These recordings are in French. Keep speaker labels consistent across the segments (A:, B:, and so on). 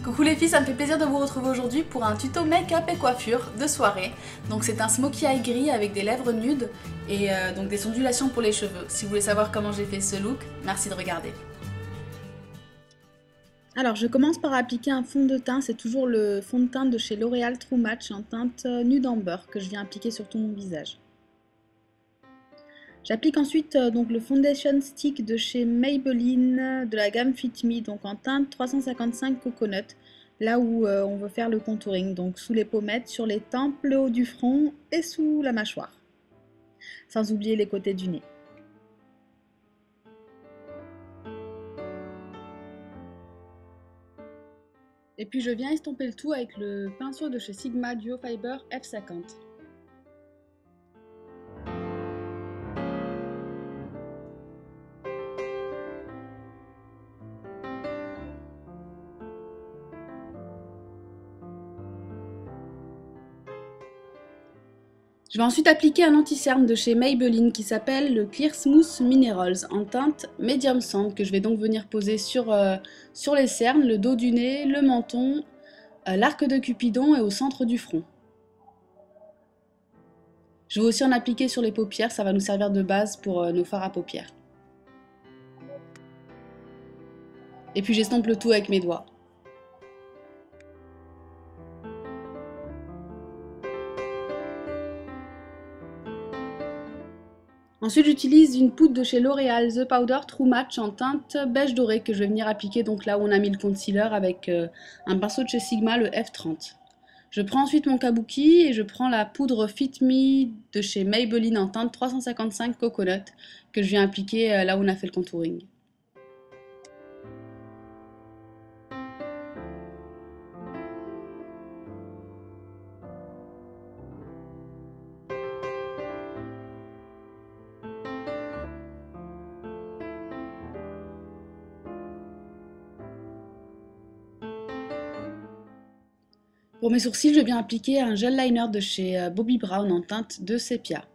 A: Coucou les filles, ça me fait plaisir de vous retrouver aujourd'hui pour un tuto make-up et coiffure de soirée. Donc c'est un smokey eye gris avec des lèvres nudes et donc des ondulations pour les cheveux. Si vous voulez savoir comment j'ai fait ce look, merci de regarder. Alors je commence par appliquer un fond de teint, c'est toujours le fond de teint de chez L'Oréal True Match en teinte Nude Amber que je viens appliquer sur tout mon visage. J'applique ensuite donc le foundation stick de chez Maybelline de la gamme Fit Me, donc en teinte 355 Coconut, là où on veut faire le contouring, donc sous les pommettes, sur les tempes, le haut du front et sous la mâchoire, sans oublier les côtés du nez. Et puis je viens estomper le tout avec le pinceau de chez Sigma Duo Fiber F50. Je vais ensuite appliquer un anti-cerne de chez Maybelline qui s'appelle le Clear Smooth Minerals en teinte Medium Sand que je vais donc venir poser sur les cernes, le dos du nez, le menton, l'arc de Cupidon et au centre du front. Je vais aussi en appliquer sur les paupières, ça va nous servir de base pour nos fards à paupières. Et puis j'estompe le tout avec mes doigts. Ensuite, j'utilise une poudre de chez L'Oréal The Powder True Match en teinte beige doré que je vais venir appliquer donc là où on a mis le concealer avec un pinceau de chez Sigma, le F30. Je prends ensuite mon kabuki et je prends la poudre Fit Me de chez Maybelline en teinte 355 Coconut que je viens appliquer là où on a fait le contouring. Pour mes sourcils, je viens appliquer un gel liner de chez Bobbi Brown en teinte de sépia.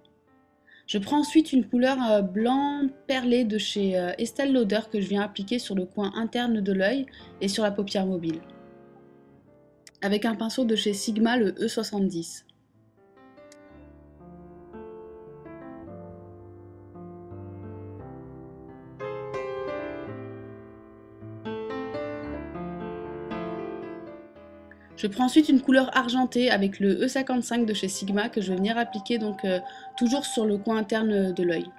A: Je prends ensuite une couleur blanc perlé de chez Estée Lauder que je viens appliquer sur le coin interne de l'œil et sur la paupière mobile. Avec un pinceau de chez Sigma, le E70. Je prends ensuite une couleur argentée avec le E55 de chez Sigma que je vais venir appliquer donc toujours sur le coin interne de l'œil.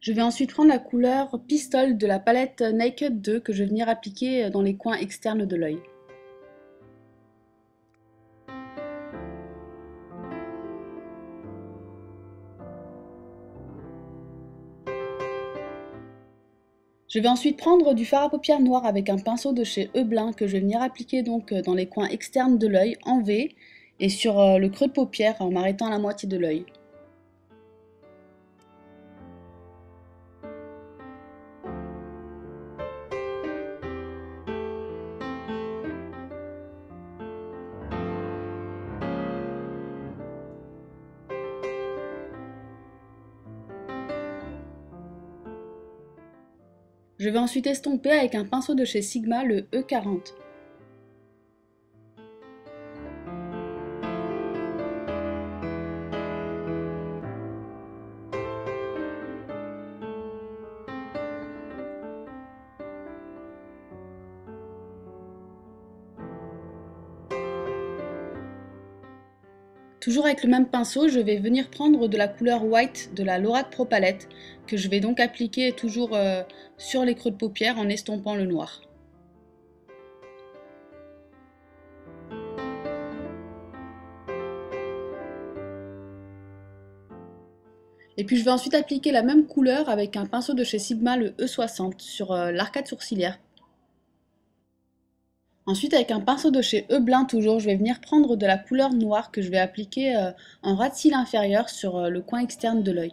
A: Je vais ensuite prendre la couleur Pistol de la palette Naked 2 que je vais venir appliquer dans les coins externes de l'œil. Je vais ensuite prendre du fard à paupières noir avec un pinceau de chez Heubelin que je vais venir appliquer donc dans les coins externes de l'œil en V et sur le creux de paupière en m'arrêtant à la moitié de l'œil. Je vais ensuite estomper avec un pinceau de chez Sigma, le E40. Toujours avec le même pinceau, je vais venir prendre de la couleur White de la Lorac Pro Palette que je vais donc appliquer toujours sur les creux de paupières en estompant le noir. Et puis je vais ensuite appliquer la même couleur avec un pinceau de chez Sigma, le E60, sur l'arcade sourcilière. Ensuite, avec un pinceau de chez Heubelin toujours, je vais venir prendre de la couleur noire que je vais appliquer en ras de cils inférieur sur le coin externe de l'œil.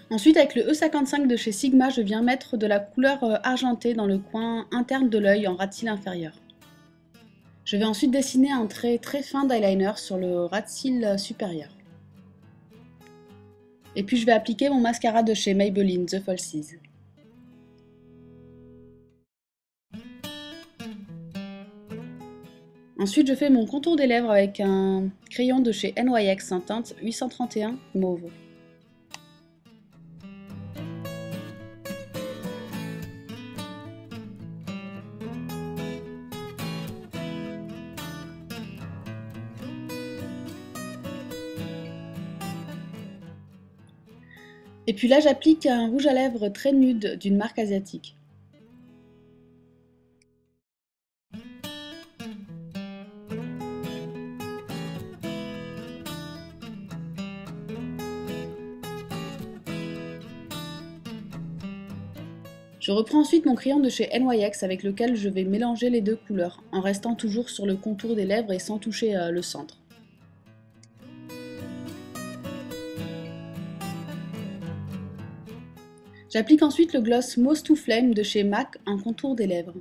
A: Ensuite, avec le E55 de chez Sigma, je viens mettre de la couleur argentée dans le coin interne de l'œil en ras de cils inférieur. Je vais ensuite dessiner un trait très fin d'eyeliner sur le ras de cils supérieur. Et puis je vais appliquer mon mascara de chez Maybelline, The Falsies. Ensuite, je fais mon contour des lèvres avec un crayon de chez NYX en teinte 831 mauve. Et puis là, j'applique un rouge à lèvres très nude d'une marque asiatique. Je reprends ensuite mon crayon de chez NYX avec lequel je vais mélanger les deux couleurs, en restant toujours sur le contour des lèvres et sans toucher le centre. J'applique ensuite le gloss Moss to Flame de chez MAC en contour des lèvres.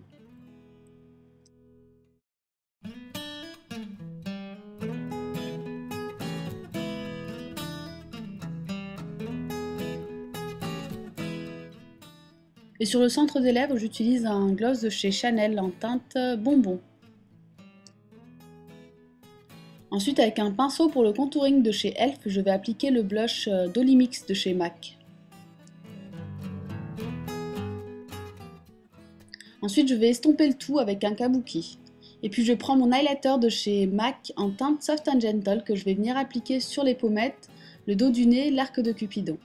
A: Et sur le centre des lèvres, j'utilise un gloss de chez Chanel en teinte bonbon. Ensuite, avec un pinceau pour le contouring de chez Elf, je vais appliquer le blush Dolly Mix de chez MAC. Ensuite, je vais estomper le tout avec un kabuki. Et puis je prends mon highlighter de chez MAC en teinte Soft and Gentle que je vais venir appliquer sur les pommettes, le dos du nez, l'arc de Cupidon.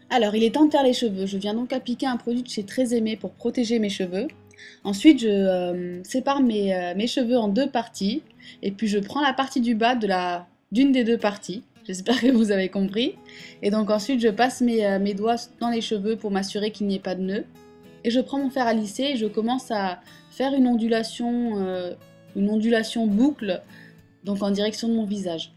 A: Alors, il est temps de faire les cheveux. Je viens donc appliquer un produit de chez Très Aimé pour protéger mes cheveux. Ensuite, je sépare mes cheveux en deux parties. Et puis, je prends la partie du bas d'une des deux parties. J'espère que vous avez compris. Et donc ensuite, je passe mes doigts dans les cheveux pour m'assurer qu'il n'y ait pas de nœud. Et je prends mon fer à lisser et je commence à faire une ondulation boucle, donc en direction de mon visage.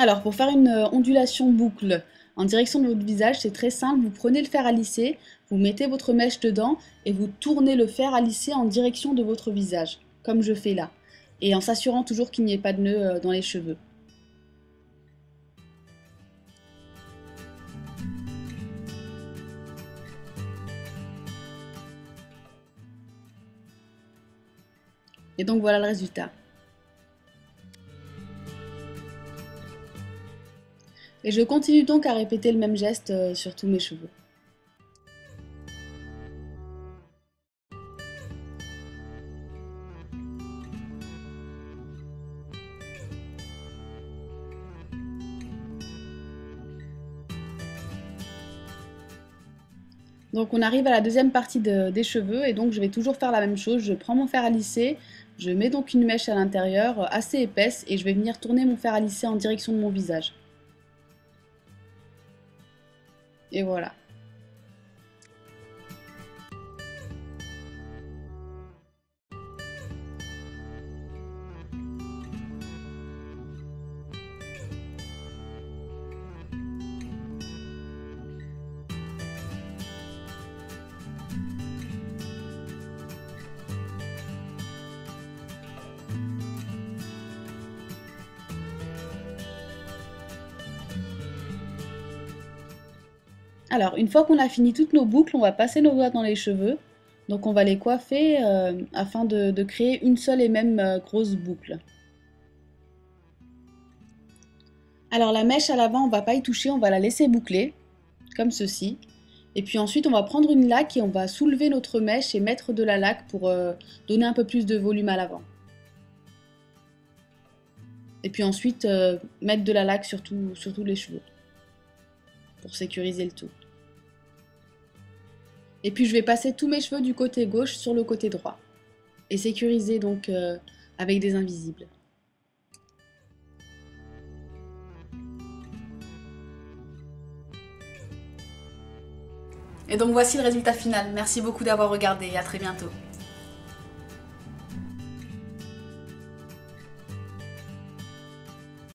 A: Alors, pour faire une ondulation boucle en direction de votre visage, c'est très simple. Vous prenez le fer à lisser, vous mettez votre mèche dedans et vous tournez le fer à lisser en direction de votre visage, comme je fais là, et en s'assurant toujours qu'il n'y ait pas de nœud dans les cheveux. Et donc voilà le résultat. Et je continue donc à répéter le même geste sur tous mes cheveux. Donc on arrive à la deuxième partie des cheveux et donc je vais toujours faire la même chose. Je prends mon fer à lisser, je mets donc une mèche à l'intérieur assez épaisse et je vais venir tourner mon fer à lisser en direction de mon visage. Et voilà. Alors, une fois qu'on a fini toutes nos boucles, on va passer nos doigts dans les cheveux. Donc on va les coiffer afin de créer une seule et même grosse boucle. Alors la mèche à l'avant, on va pas y toucher, on va la laisser boucler, comme ceci. Et puis ensuite, on va prendre une laque et on va soulever notre mèche et mettre de la laque pour donner un peu plus de volume à l'avant. Et puis ensuite, mettre de la laque sur tous les cheveux, pour sécuriser le tout. Et puis je vais passer tous mes cheveux du côté gauche sur le côté droit. Et sécuriser donc avec des invisibles. Et donc voici le résultat final. Merci beaucoup d'avoir regardé et à très bientôt.